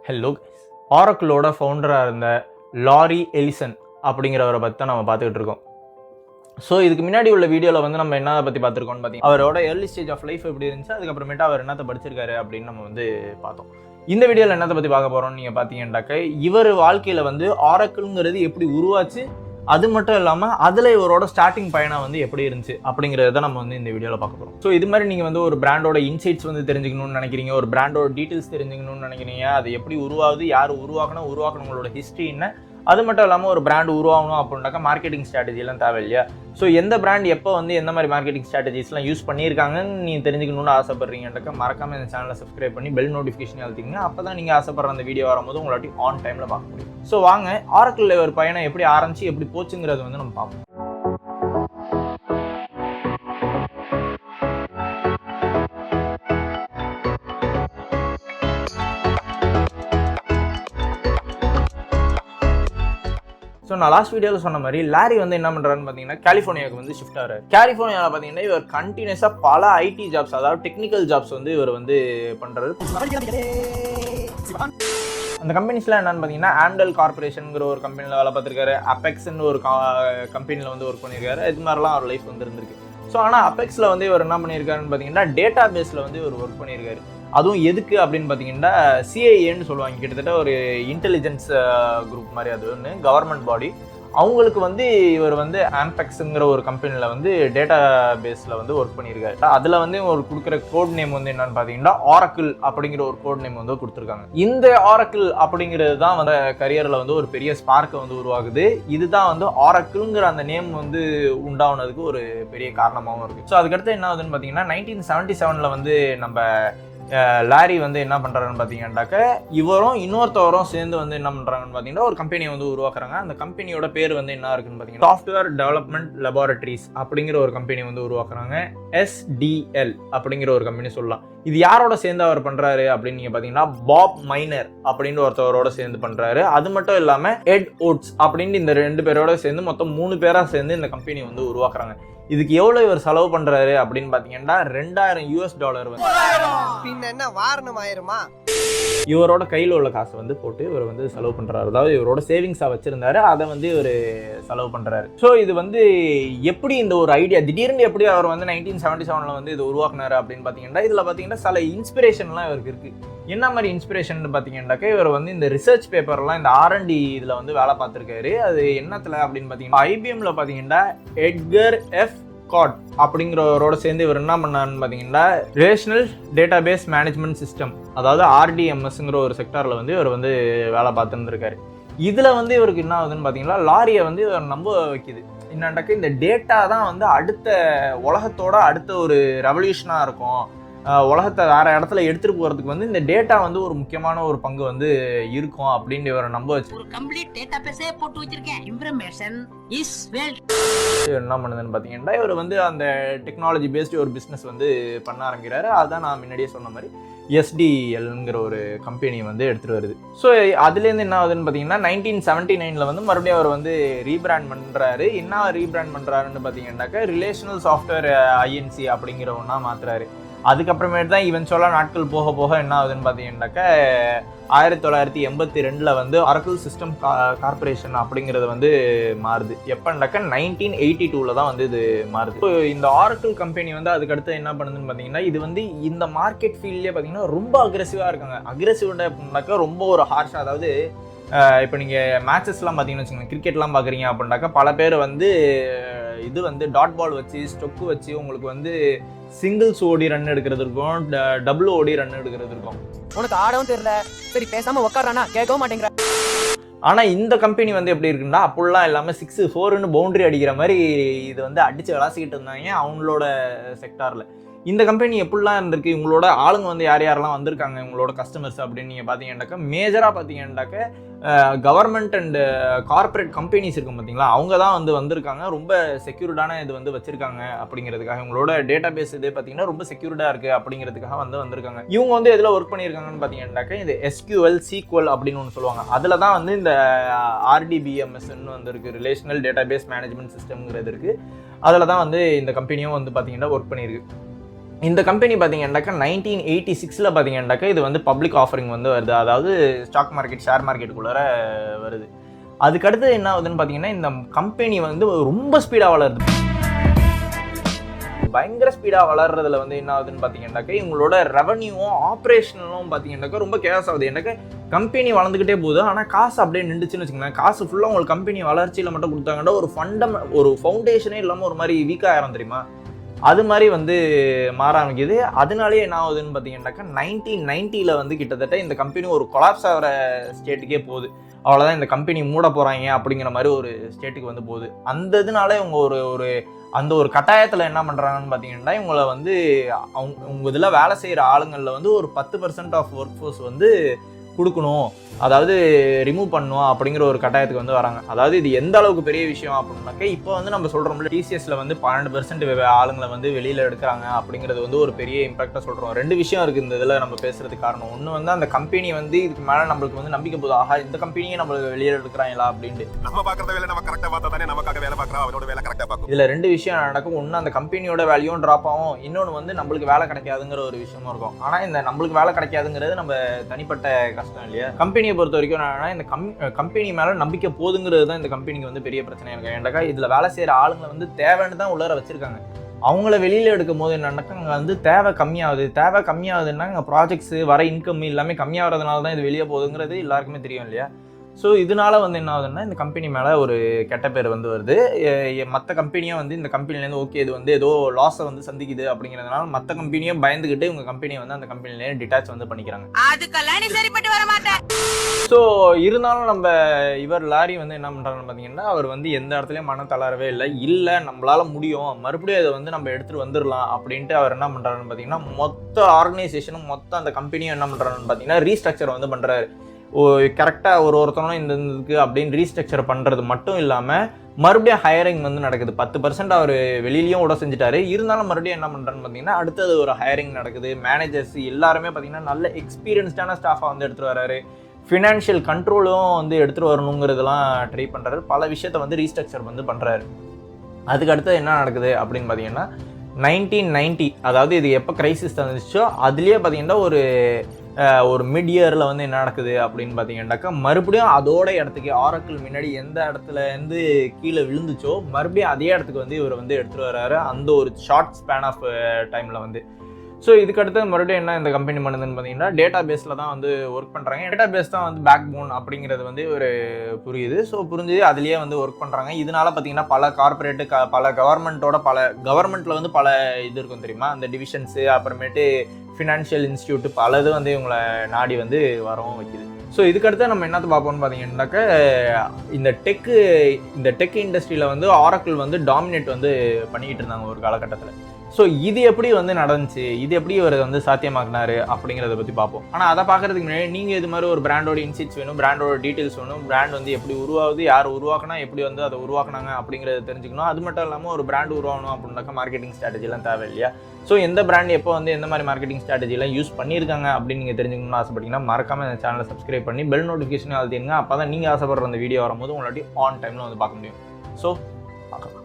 Hello guys, ஆரக்கிளோட ஃபவுண்டராக இருந்த lorry Ellison அப்படிங்கிறவரை பற்றி தான் நம்ம பார்த்துக்கிட்டு இருக்கோம். ஸோ இதுக்கு முன்னாடி உள்ள வீடியோவில் வந்து நம்ம என்ன பற்றி பார்த்துருக்கோம்னு பார்த்தீங்கன்னா அவரோட ஏர்லி ஸ்டேஜ் ஆஃப் லைஃப் எப்படி இருந்துச்சு, அதுக்கப்புறமேட்டு அவர் என்னத்தை படிச்சிருக்காரு அப்படின்னு நம்ம வந்து பார்த்தோம். இந்த வீடியோவில் என்னத்தை பற்றி பார்க்க போகிறோம்னு நீங்கள் பார்த்தீங்கன்னாக்க இவர் வாழ்க்கையில் வந்து ஆரக்கிள்ங்கிறது எப்படி உருவாச்சு, அது மட்டும் இல்லாமல் அதில் இவரோட ஸ்டார்டிங் பயணம் வந்து எப்படி இருந்துச்சு அப்படிங்கிறத நம்ம வந்து இந்த வீடியோவில் பார்க்க போகிறோம். ஸோ இது மாதிரி நீங்கள் வந்து ஒரு பிராண்டோட இன்சைட்ஸ் வந்து தெரிஞ்சுக்கணும்னு நினைக்கிறீங்க, ஒரு பிராண்டோட டீட்டெயில்ஸ் தெரிஞ்சுக்கணும்னு நினைக்கிறீங்க, அது எப்படி உருவாகுது, யார் உருவாக்கணுங்களோட ஹிஸ்ட்ரி என்ன, அது மட்டும் இல்லாமல் ஒரு பிராண்ட் உருவாகணும் அப்படின்னாக்கா மார்க்கெட்டிங் ஸ்ட்ராட்டஜிலாம் தேவை இல்லையா. ஸோ எந்த பிராண்ட் எப்போ வந்து எந்த மாதிரி மார்க்கெட்டிங் ஸ்ட்ராட்டஜிஸ்லாம் யூஸ் பண்ணியிருக்காங்கன்னு நீங்கள் தெரிஞ்சுக்கணும்னு ஆசைப்படுறீங்கன்னாக்கா மறக்காமல் இந்த சேனலை சப்ஸ்கிரைப் பண்ணி பெல் நோட்டிஃபிகேஷன் அழுத்திங்க. அப்போ தான் நீங்கள் ஆசைப்படுற அந்த வீடியோ வரும்போது உங்களாட்டி ஆன் டைமில் பார்க்க முடியும். ஸோ வாங்க ஆரக்கிள் ஒரு பயணம் எப்படி ஆரம்பிச்சு எப்படி போச்சுங்கிறது வந்து நம்ம பார்ப்போம். ஸோ நான் லாஸ்ட் வீடியோவில் சொன்ன மாதிரி லாரி வந்து என்ன பண்ணுறாருன்னு பார்த்தீங்கன்னா கலிஃபோர்னியாவுக்கு வந்து ஷிஃப்ட் ஆகிறார். கலிஃபோர்னியாவில் பார்த்தீங்கன்னா இவர் கண்டினியூஸாக பல ஐடி ஜாப்ஸ், அதாவது டெக்னிக்கல் ஜாப்ஸ் வந்து இவர் வந்து பண்ணுறாரு. அந்த கம்பெனிஸ்லாம் என்னன்னு பார்த்தீங்கன்னா ஆம்டெல் கார்பரேஷனுங்கிற ஒரு கம்பெனியில் வேலை பார்த்துருக்காரு, அப்பெக்ஸ்ன்னு ஒரு கம்பெனியில் வந்து ஒர்க் பண்ணியிருக்காரு. இது மாதிரிலாம் அவர் லைஃப் வந்து இருந்திருக்கு. ஸோ ஆனால் அப்பெக்ஸில் வந்து இவர் என்ன பண்ணியிருக்காருன்னு பார்த்தீங்கன்னா டேட்டா பேஸில் வந்து இவர் ஒர்க் பண்ணியிருக்காரு. அதுவும் எதுக்கு அப்படின்னு பார்த்தீங்கன்னா சிஐஏன்னு சொல்லுவாங்க, கிட்டத்தட்ட ஒரு இன்டெலிஜென்ஸ் குரூப் மாதிரி, அது ஒன்று கவர்மெண்ட் பாடி. அவங்களுக்கு வந்து இவர் வந்து ஆம்பெக்ஸுங்கிற ஒரு கம்பெனியில் வந்து டேட்டா பேஸில் வந்து ஒர்க் பண்ணியிருக்காரு. அதில் வந்து ஒரு கொடுக்குற கோட் நேம் வந்து என்னன்னு பார்த்தீங்கன்னா ஆரக்கிள் அப்படிங்கிற ஒரு கோட் நேம் வந்து கொடுத்துருக்காங்க. இந்த ஆரக்கிள் அப்படிங்கிறது தான் வந்து கரியரில் வந்து ஒரு பெரிய ஸ்பார்க்கை வந்து உருவாகுது. இதுதான் வந்து ஆரக்கிள்ங்கிற அந்த நேம் வந்து உண்டானதுக்கு ஒரு பெரிய காரணமாகவும் இருக்குது. ஸோ அதுக்கடுத்து என்ன ஆகுதுன்னு பார்த்தீங்கன்னா 1977 வந்து நம்ம லாரி வந்து என்ன பண்ணுறாருன்னு பார்த்தீங்கன்னாக்க இவரும் இன்னொருத்தவரும் சேர்ந்து வந்து என்ன பண்ணுறாங்கன்னு பார்த்தீங்கன்னா ஒரு கம்பெனியை வந்து உருவாக்குறாங்க. அந்த கம்பெனியோட பேர் வந்து என்ன இருக்குன்னு பார்த்தீங்கன்னா சாஃப்ட்வேர் டெவலப்மெண்ட் லெபார்டரிஸ் அப்படிங்கிற ஒரு கம்பெனி வந்து உருவாக்குறாங்க. எஸ்டிஎல் அப்படிங்கிற ஒரு கம்பெனி சொல்லலாம். இது யாரோட சேர்ந்து அவர் பண்ணுறாரு அப்படின்னு நீங்கள் பார்த்தீங்கன்னா பாப் மைனர் அப்படின்னு ஒருத்தவரோட சேர்ந்து பண்ணுறாரு. அது மட்டும் இல்லாமல் எட் ஓட்ஸ் அப்படின்னு இந்த 2 பேரோட சேர்ந்து மொத்தம் 3 பேராக சேர்ந்து இந்த கம்பெனி வந்து உருவாக்குறாங்க. இதுக்கு எவ்வளோ இவர் செலவு பண்ணுறாரு அப்படின்னு பார்த்தீங்கன்னா $2000 வந்து என்ன வாரணம் ஆயிருமா. இவரோட கையில் உள்ள காசை வந்து போட்டு இவர் வந்து செலவு பண்ணுறாரு. அதாவது இவரோட சேவிங்ஸாக வச்சுருந்தாரு, அதை வந்து இவர் செலவு பண்ணுறாரு. ஸோ இது வந்து எப்படி இந்த ஒரு ஐடியா திடீர்னு எப்படி அவர் வந்து 1977 வந்து இது உருவாக்குனாரு அப்படின்னு பார்த்தீங்கன்னா இதில் பார்த்தீங்கன்னா சில இன்ஸ்பிரேஷன்லாம் இவருக்கு இருக்குது. என்ன மாதிரி இன்ஸ்பிரேஷன் பார்த்தீங்கன்னாக்கா இவர் வந்து இந்த ரிசர்ச் பேப்பர்லாம் இந்த R&D இதில் வந்து வேலை பார்த்துருக்காரு. அது என்னத்தில் அப்படின்னு பார்த்தீங்கன்னா IBMல பார்த்தீங்கன்னா எட்கர் எஃப் காட் அப்படிங்கிறவரோட சேர்ந்து இவர் என்ன பண்ணாருன்னு பார்த்தீங்கன்னா ரிலேஷனல் டேட்டாபேஸ் மேனேஜ்மெண்ட் சிஸ்டம், அதாவது RDMSங்கிற ஒரு செக்டாரில் வந்து இவர் வந்து வேலை பார்த்துருந்துருக்காரு. இதில் வந்து இவருக்கு என்ன ஆகுதுன்னு பார்த்தீங்கன்னா லாரியை வந்து இவர் நம்ப வைக்குது. என்னண்டாக்க இந்த டேட்டா தான் வந்து அடுத்த உலகத்தோட அடுத்த ஒரு ரெவல்யூஷனாக இருக்கும், உலகத்தை வேற இடத்துல எடுத்துட்டு போறதுக்கு வந்து இந்த டேட்டா வந்து ஒரு முக்கியமான ஒரு பங்கு வந்து இருக்கும் அப்படின்னு இவரை நம்ப வச்சு ஒரு கம்ப்ளீட் டேட்டாபேஸே போட்டு வச்சிருக்கேன். Information is well. என்ன பண்ணுதுன்னு பார்த்தீங்கன்னா இவர் வந்து அந்த டெக்னாலஜி பேஸ்டு ஒரு பிஸ்னஸ் வந்து பண்ண ஆரம்பிக்கிறாரு. அதான் நான் முன்னாடியே சொன்ன மாதிரி SDLங்கிற ஒரு கம்பெனியை வந்து எடுத்துகிட்டு வருது. ஸோ அதுலேருந்து என்ன ஆகுதுன்னு பார்த்தீங்கன்னா 1979 வந்து மறுபடியும் அவர் வந்து ரீபிராண்ட் பண்ணுறாரு. என்ன ரீபிராண்ட் பண்ணுறாருன்னு பார்த்தீங்கன்னாக்கா ரிலேஷனல் சாஃப்ட்வேர் INC அப்படிங்கிற ஒன்றா மாற்றுறாரு. அதுக்கப்புறமேட்டு தான் இவென்ச்சுவலாக நாட்கள் போக போக என்ன ஆகுதுன்னு பார்த்தீங்கன்னாக்கா 1982 வந்து ஆரக்கிள் சிஸ்டம் கார்பரேஷன் அப்படிங்கிறது வந்து மாறுது. எப்போன்னாக்கா 1982 தான் வந்து இது மாறுது. ஸோ இந்த ஆரக்கிள் கம்பெனி வந்து அதுக்கடுத்து என்ன பண்ணுதுன்னு பார்த்தீங்கன்னா இது வந்து இந்த மார்க்கெட் ஃபீல்ட்லேயே பார்த்தீங்கன்னா ரொம்ப அக்ரெசிவாக இருக்காங்க. அக்ரெசிவ்னாக்கா ரொம்ப ஒரு ஹார்ஷாக, அதாவது இப்போ நீங்கள் மேட்சஸ்லாம் பார்த்தீங்கன்னு வச்சுக்கோங்க, கிரிக்கெட்லாம் பார்க்குறீங்க அப்படின்னாக்கா பல பேர் வந்து இது வந்து டாட் பால் வச்சு ஸ்டொக்கு வச்சு உங்களுக்கு வந்து சிங்கிள்ஸ் ஓடி ரன் எடுக்கிறது இருக்கும், டபுள் ஓடி ரன் எடுக்கிறது இருக்கும். உனக்கு ஆடவும் தெரியல, சரி பேசாம உட்காரானா கேட்கவும் மாட்டேங்கிற. ஆனால் இந்த கம்பெனி வந்து எப்படி இருக்குன்னா அப்படிலாம் இல்லாமல் 6-4ன்னு பவுண்டரி அடிக்கிற மாதிரி இது வந்து அடித்து விளாசிக்கிட்டு இருந்தாங்க அவங்களோட செக்டாரில். இந்த கம்பெனி எப்படிலாம் இருந்திருக்கு, இவங்களோட ஆளுங்க வந்து யாரெல்லாம் வந்திருக்காங்க இவங்களோட கஸ்டமர்ஸ் அப்படின்னு நீங்கள் பார்த்தீங்கன்னாக்கா மேஜராக பார்த்தீங்கன்னாக்கா கவர்மெண்ட் அண்ட் கார்பரேட் கம்பெனிஸ் இருக்கும் பார்த்தீங்களா, அவங்க தான் வந்து வந்திருக்காங்க. ரொம்ப செக்யூர்டான இது வந்து வச்சுருக்காங்க அப்படிங்கிறதுக்காக, இவங்களோட டேட்டா பேஸ் இதே பார்த்தீங்கன்னா ரொம்ப செக்யூர்டாக இருக்குது அப்படிங்கிறதுக்காக வந்து வந்திருக்காங்க. இவங்க வந்து எதில் ஒர்க் பண்ணியிருக்காங்கன்னு பார்த்தீங்கன்னாக்கா இந்த SQL SQL அப்படின்னு ஒன்று சொல்லுவாங்க. அதில் தான் வந்து இந்த RDBMSன்னு வந்து இருக்குது, ரிலேஷனல் டேட்டாபேஸ் மேனேஜ்மெண்ட் சிஸ்டம்ங்கிறது இருக்குது. அதில் தான் வந்து இந்த கம்பெனியும் வந்து பார்த்தீங்கன்னா ஒர்க் பண்ணியிருக்கு. இந்த கம்பெனி பார்த்தீங்கன்னாக்கா 1986 பார்த்தீங்கன்னாக்கா இது வந்து பப்ளிக் ஆஃபரிங் வந்து வருது, அதாவது ஸ்டாக் மார்க்கெட் ஷேர் மார்க்கெட்டுக்குள்ளார வருது. அதுக்கடுத்து என்ன ஆகுதுன்னு பார்த்தீங்கன்னா இந்த கம்பெனி வந்து ரொம்ப ஸ்பீடாக வளருது. பயங்கர ஸ்பீடாக வளர்றதுல வந்து என்ன ஆகுதுன்னு பார்த்தீங்கன்னாக்கா இவங்களோட ரெவன்யூவும் ஆப்ரேஷனலும் பார்த்தீங்கன்னாக்கா ரொம்ப கேஸ் ஆகுது. எனக்கு கம்பெனி வளர்ந்துக்கிட்டே போகுது, ஆனால் காசு அப்படியே நின்றுச்சுன்னு வச்சுக்கோங்களேன். காசு ஃபுல்லாக உங்களுக்கு கம்பெனி வளர்ச்சியில் மட்டும் கொடுத்தாங்கன்னா ஒரு ஃபவுண்டேஷனே இல்லாமல் ஒரு மாதிரி வீக்காக ஆயிரும் தெரியுமா, அது மாதிரி வந்து மாற ஆரம்பிக்குது. அதனாலேயே என்ன ஆகுதுன்னு பார்த்தீங்கன்னாக்கா 1990 வந்து கிட்டத்தட்ட இந்த கம்பெனி ஒரு கொலாப்ஸ் ஆகிற ஸ்டேட்டுக்கே போகுது. அவ்வளோதான், இந்த கம்பெனி மூட போகிறாங்க அப்படிங்கிற மாதிரி ஒரு ஸ்டேட்டுக்கு வந்து போகுது. அந்த இதனால இவங்க அந்த ஒரு கட்டாயத்தில் என்ன பண்ணுறாங்கன்னு பார்த்தீங்கன்னா இவங்களை வந்து உங்கள் இதில் வேலை செய்கிற ஆளுங்களில் வந்து ஒரு 10% ஆஃப் ஒர்க் ஃபோர்ஸ் வந்து கொடுக்கணும், அதாவது ரிமூவ் பண்ணணும் அப்படிங்கிற ஒரு கட்டாயத்துக்கு வந்து வராங்க. அதாவது இது எந்த அளவுக்கு பெரிய விஷயம் அப்படின்னாக்கா இப்போ வந்து நம்ம சொல்கிறோம்ல டிசிஎஸ்ல வந்து 12% ஆளுங்களை வந்து வெளியில் எடுக்கிறாங்க அப்படிங்கிறது வந்து ஒரு பெரிய இம்பாக்டாக சொல்கிறோம். 2 விஷயம் இருக்குது இந்த இதில் நம்ம பேசுறதுக்கு காரணம். ஒன்று வந்து அந்த கம்பெனி வந்து இதுக்கு மேலே நம்மளுக்கு வந்து நம்பிக்கை போதும், ஆஹா இந்த கம்பெனியே நம்மளுக்கு வெளியில் எடுக்கிறாங்களா அப்படின்ட்டு. நம்ம பார்க்குற வேலை நம்ம கரெக்டாக பார்த்தா தானே நமக்காக வேலை பார்க்குறோம், அவனோட வேலை கரெக்டாக பார்க்கும். இதில் 2 விஷயம் நடக்கும். ஒன்று அந்த கம்பெனியோட வேல்யூவும் ட்ராப் ஆகும், இன்னொன்று வந்து நம்மளுக்கு வேலை கிடைக்காதுங்கிற ஒரு விஷயமும் இருக்கும். ஆனால் இந்த நம்மளுக்கு வேலை கிடைக்காதுங்கிறது நம்ம தனிப்பட்ட கஷ்டம் இல்லையா. கம்பெனியை பொறுத்த வரைக்கும் இந்த கம்பெனி மேலே நம்பிக்கை போதுங்கிறது தான் இந்த கம்பெனிக்கு வந்து பெரிய பிரச்சனையாக இருக்கு. ஏன்னாக்கா இதில் வேலை செய்கிற ஆளுங்களை வந்து தேவைன்னு தான் உள்ளார வச்சிருக்காங்க. அவங்கள வெளியில் எடுக்கும் போது என்னன்னாக்கா அங்கே வந்து தேவை கம்மியாகுதுன்னா அங்கே ப்ராஜெக்ட்ஸு வர இன்கம் எல்லாமே கம்மியாகிறதுனால தான் இது வெளியே போகுதுங்கிறது எல்லாருக்குமே தெரியும் இல்லையா. ஸோ இதனால வந்து என்ன ஆகுதுன்னா இந்த கம்பெனி மேலே ஒரு கெட்ட பேர் வந்து வருது. மற்ற கம்பெனியும் வந்து இந்த கம்பெனிலேருந்து ஓகே இது வந்து ஏதோ லாஸை வந்து சந்திக்குது அப்படிங்கிறதுனால மற்ற கம்பெனியும் பயந்துக்கிட்டு இவங்க கம்பெனியை வந்து அந்த கம்பெனிலேயே டிட்டாச் வந்து பண்ணிக்கிறாங்க. ஸோ இருந்தாலும் நம்ம இவர் லாரி வந்து என்ன பண்ணுறாங்கன்னு பார்த்தீங்கன்னா அவர் வந்து எந்த இடத்துலையும் மன தளரவே இல்லை நம்மளால் முடியும், மறுபடியும் இதை வந்து நம்ம எடுத்துகிட்டு வந்துடலாம் அப்படின்ட்டு அவர் என்ன பண்ணுறாருன்னு பார்த்தீங்கன்னா மொத்த ஆர்கனைசேஷனும் மொத்த அந்த கம்பெனியும் என்ன பண்ணுறாருன்னு பார்த்தீங்கன்னா ரீஸ்ட்ரக்சர் வந்து பண்ணுறாரு. கரெக்டாக ஒருத்தனும் இந்த இதுக்கு அப்படின்னு ரீஸ்ட்ரக்சர் பண்ணுறது மட்டும் இல்லாமல் மறுபடியும் ஹையரிங் வந்து நடக்குது. 10% அவர் வெளியிலையும் கூட செஞ்சுட்டாரு. இருந்தாலும் மறுபடியும் என்ன பண்ணுறான்னு பார்த்தீங்கன்னா அடுத்தது ஒரு ஹையரிங் நடக்குது. மேனேஜர்ஸ் எல்லாருமே பார்த்தீங்கன்னா நல்ல எக்ஸ்பீரியன்ஸ்டான ஸ்டாஃபாக வந்து எடுத்துகிட்டு வராரு. ஃபினான்ஷியல் கண்ட்ரோலும் வந்து எடுத்துகிட்டு வரணுங்கிறதெல்லாம் ட்ரை பண்ணுறாரு. பல விஷயத்த வந்து ரீஸ்ட்ரக்சர் வந்து பண்ணுறாரு. அதுக்கு அடுத்து என்ன நடக்குது அப்படின்னு பார்த்தீங்கன்னா 1990 அதாவது இது எப்போ கிரைசிஸ் வந்துச்சோ அதுலேயே பார்த்தீங்கன்னா ஒரு மிட் இயரில் வந்து என்ன நடக்குது அப்படின்னு பார்த்தீங்கன்னாக்கா மறுபடியும் அதோட இடத்துக்கு ஆரக்கிள் முன்னாடி எந்த இடத்துல இருந்து கீழே விழுந்துச்சோ மறுபடியும் அதே இடத்துக்கு வந்து இவர் வந்து எடுத்துகிட்டு வர்றாரு அந்த ஒரு ஷார்ட் ஸ்பேன் ஆஃப் டைமில் வந்து. ஸோ இதுக்கடுத்து மறுபடியும் என்ன இந்த கம்பெனி பண்ணுதுன்னு பார்த்தீங்கன்னா டேட்டா பேஸில் தான் வந்து ஒர்க் பண்ணுறாங்க. டேட்டா பேஸ் தான் வந்து பேக் போன் அப்படிங்கிறது வந்து ஒரு புரியுது. ஸோ புரிஞ்சு அதுலேயே வந்து ஒர்க் பண்ணுறாங்க. இதனால பார்த்தீங்கன்னா பல கார்பரேட்டு பல கவர்மெண்ட்டில் வந்து பல இது இருக்கும் தெரியுமா, அந்த டிவிஷன்ஸு அப்புறமேட்டு ஃபினான்ஷியல் இன்ஸ்டியூட் பலது வந்து இவங்களை நாடி வந்து வரவும் வைக்குது. ஸோ இதுக்கடுத்து நம்ம என்னத்தை பார்ப்போம்னு பார்த்தீங்கன்னாக்க இந்த டெக் இண்டஸ்ட்ரியில் வந்து ஆரக்கிள் வந்து டாமினேட் வந்து பண்ணிக்கிட்டு இருந்தாங்க ஒரு காலகட்டத்தில். ஸோ இது எப்படி வந்து நடந்துச்சு, இது எப்படி இவர் வந்து சாத்தியமாக்குனாரு அப்படிங்கிறத பற்றி பார்ப்போம். ஆனால் அதை பார்க்குறதுக்கு முன்னாடி நீங்கள் இது மாதிரி ஒரு பிராண்டோட இன்சிட்ஸ் வேணும், பிராண்டோட டீட்டெயில்ஸ் வேணும், பிராண்ட் வந்து எப்படி உருவாகுது, யார் உருவாக்குனா, எப்படி வந்து அதை உருவாக்குனாங்க அப்படிங்கிறத தெரிஞ்சுக்கணும். அது மட்டும் இல்லாமல் ஒரு பிராண்ட் உருவாகணும் அப்படின்னாக்கா மார்க்கெட்டிங் ஸ்ட்ராட்டஜிலாம் தேவை இல்லையா. ஸோ எந்த பிராண்ட் எப்போ வந்து எந்த மாதிரி மார்க்கெட்டிங் ஸ்ட்ராட்டஜிலாம் யூஸ் பண்ணியிருக்காங்க அப்படின்னு நீங்கள் தெரிஞ்சுக்கணும்னு ஆசைப்பட்டீங்கன்னா மறக்காமல் இந்த சேனலை சப்ஸ்கிரைப் பண்ணி பெல் நோட்டிஃபிகேஷன் அழுத்திடுங்க. அப்போ தான் நீங்கள் ஆசைப்படுற அந்த வீடியோ வரும்போது உங்களாட்டி ஆன் டைமில் வந்து பார்க்க முடியும். ஸோ பார்க்கலாம்.